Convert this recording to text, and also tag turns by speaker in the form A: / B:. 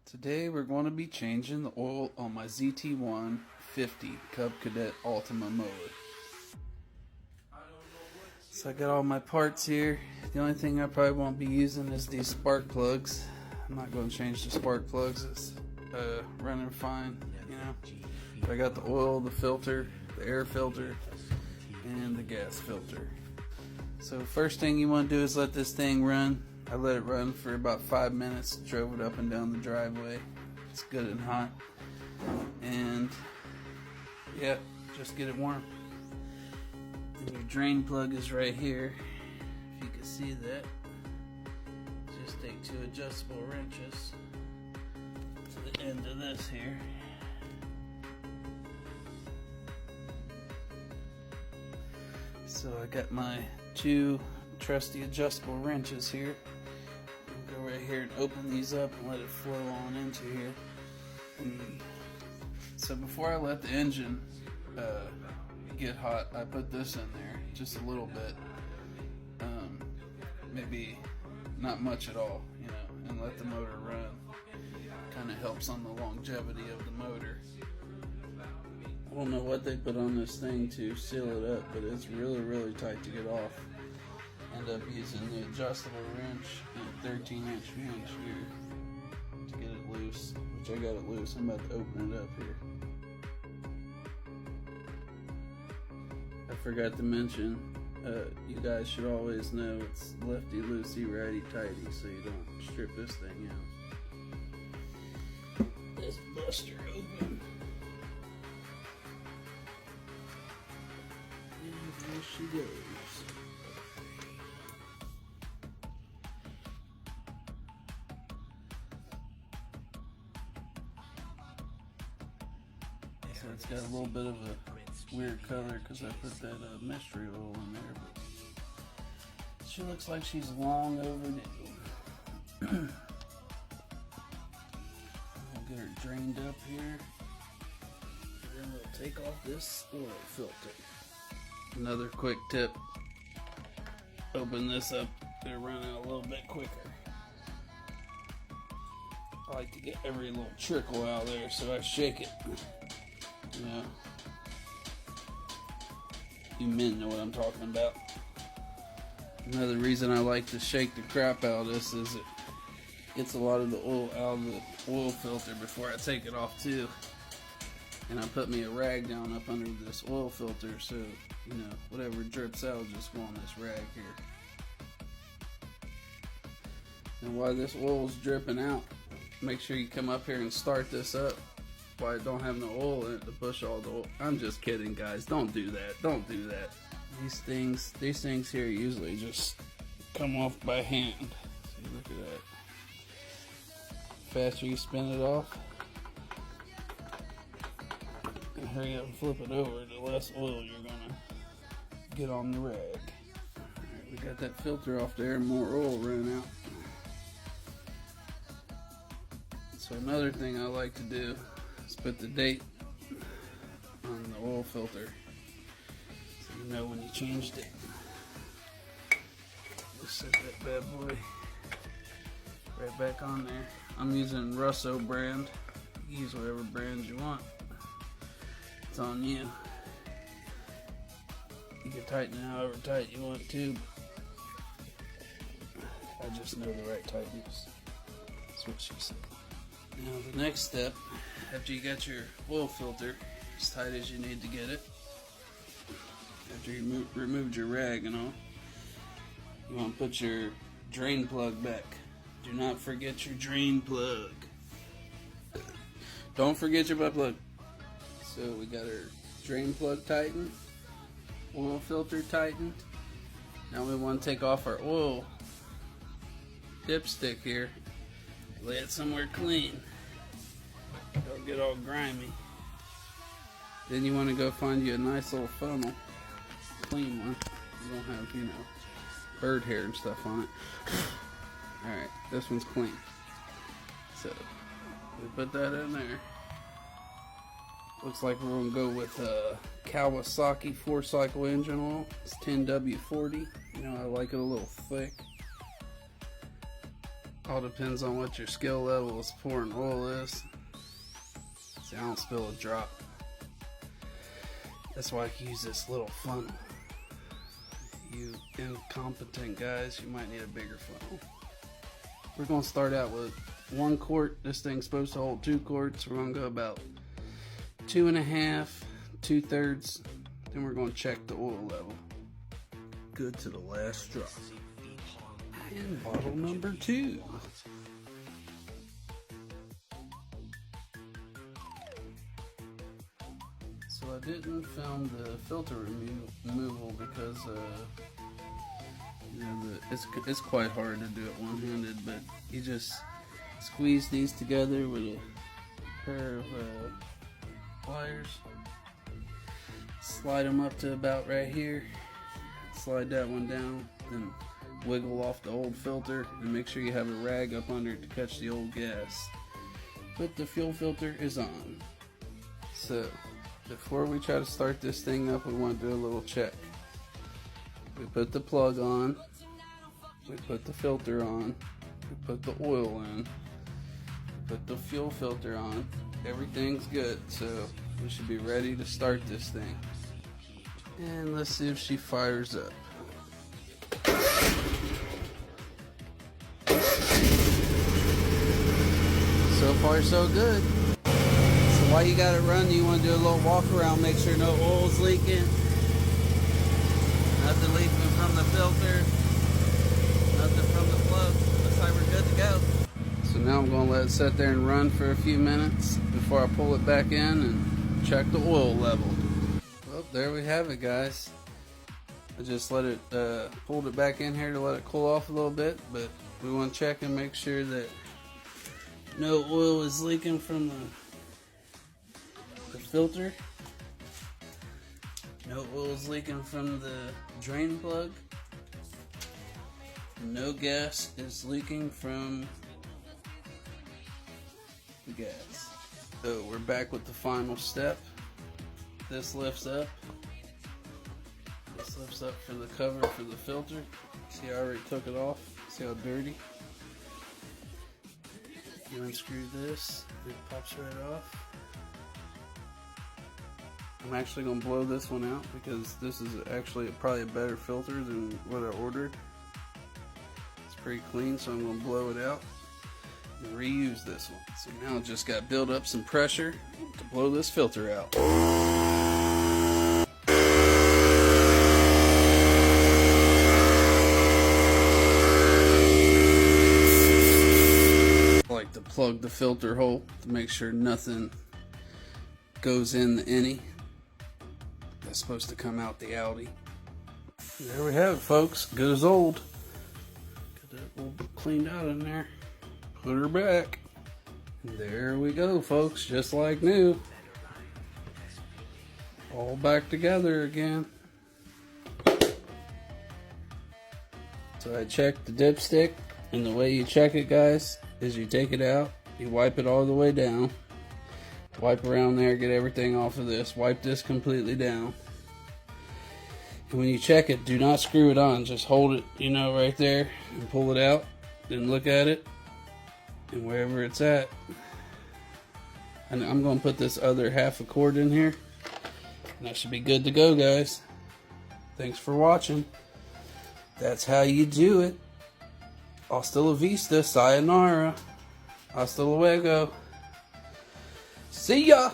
A: Today we're going to be changing the oil on my zt1 50 Cub Cadet Ultima mower. So I got all my parts here. The only thing I probably won't be using is these spark plugs. I'm not going to change the spark plugs. It's running fine, you know. But I got the oil, the filter, the air filter, and the gas filter. So first thing you want to do is let this thing run. I let it run for about 5 minutes, drove it up and down the driveway. It's good and hot. And yeah, just get it warm. And your drain plug is right here. If you can see that. Just take 2 adjustable wrenches to the end of this here. So I got my 2 trusty adjustable wrenches here. Go right here and open these up and let it flow on into here. And so before I let the engine get hot, I put this in there just a little bit, maybe not much at all, you know, and let the motor run. Kind of helps on the longevity of the motor. I don't know what they put on this thing to seal it up, but it's really tight to get off. End up using the adjustable wrench and a 13-inch wrench here to get it loose, which I got it loose. I'm about to open it up here. I forgot to mention, you guys should always know it's lefty loosey, righty tighty, so you don't strip this thing out. This buster open. And there she goes. So it's got a little bit of a weird color because I put that mystery oil in there, but she looks like she's long overdue. We'll get her drained up here, and then we'll take off this oil filter. Another quick tip, open this up, it'll run out a little bit quicker. I like to get every little trickle out there, so I shake it. Yeah, you men know what I'm talking about. Another reason I like to shake the crap out of this is it gets a lot of the oil out of the oil filter before I take it off too. And I put me a rag down up under this oil filter, so you know whatever drips out will just go on this rag here. And while this oil is dripping out, make sure you come up here and start this up. Why I don't have no oil in it to push all the oil. I'm just kidding, guys. Don't do that. Don't do that. These things here usually just come off by hand. See, look at that. The faster you spin it off, and hurry up and flip it over, the less oil you're gonna get on the rag. Alright, we got that filter off there and more oil running out. So another thing I like to do, put the date on the oil filter so you know when you changed it. Just set that bad boy right back on there. I'm using Russo brand. You use whatever brand you want. It's on you. You can tighten it however tight you want to. I just know the right tightness. That's what she said. Now the next step, after you got your oil filter as tight as you need to get it, after you removed your rag and all, you want to put your drain plug back. Do not forget your drain plug. Don't forget your butt plug. So we got our drain plug tightened, oil filter tightened. Now we want to take off our oil dipstick here. Lay it somewhere clean. Don't get all grimy. Then you want to go find you a nice little funnel. Clean one. You don't have, you know, bird hair and stuff on it. Alright, this one's clean. So, we put that in there. Looks like we're going to go with Kawasaki 4-cycle engine oil. It's 10W40. You know, I like it a little thick. All depends on what your skill level as pouring oil is. See, I don't spill a drop. That's why I can use this little funnel. You incompetent guys, you might need a bigger funnel. We're going to start out with 1 quart. This thing's supposed to hold 2 quarts. We're going to go about 2.5, 2/3. Then we're going to check the oil level. Good to the last drop. And bottle number 2. So I didn't film the filter removal because you know, it's quite hard to do it one-handed, but you just squeeze these together with a pair of pliers, slide them up to about right here, slide that one down, then wiggle off the old filter and make sure you have a rag up under it to catch the old gas. But the fuel filter is on. So before we try to start this thing up, we want to do a little check. We put the plug on, we put the filter on, we put the oil in, we put the fuel filter on. Everything's good, so we should be ready to start this thing. And let's see if she fires up. So far so good. So while you got it running, you want to do a little walk around, make sure no oil's leaking. Nothing leaking from the filter, nothing from the plug. Looks like we're good to go. So now I'm going to let it sit there and run for a few minutes before I pull it back in and check the oil level. Well, there we have it, guys. I just let it, pulled it back in here to let it cool off a little bit, but we want to check and make sure that no oil is leaking from the filter. No oil is leaking from the drain plug. No gas is leaking from the gas. So we're back with the final step. This lifts up. This lifts up for the cover for the filter. See, I already took it off. See how dirty? You unscrew this, it pops right off. I'm actually going to blow this one out because this is actually probably a better filter than what I ordered. It's pretty clean, so I'm going to blow it out and reuse this one. So now I just got to build up some pressure to blow this filter out. I like to plug the filter hole to make sure nothing goes in the innie. That's supposed to come out the Audi. There we have it, folks. Good as old. Got that a little bit cleaned out in there. Put her back. And there we go, folks. Just like new. All back together again. So I checked the dipstick, and the way you check it, guys, is you take it out, you wipe it all the way down. Wipe around there, get everything off of this. Wipe this completely down. And when you check it, do not screw it on. Just hold it, you know, right there and pull it out. Then look at it. And wherever it's at. And I'm going to put this other half a quart in here. And that should be good to go, guys. Thanks for watching. That's how you do it. Hasta la vista, sayonara. Hasta luego. See ya!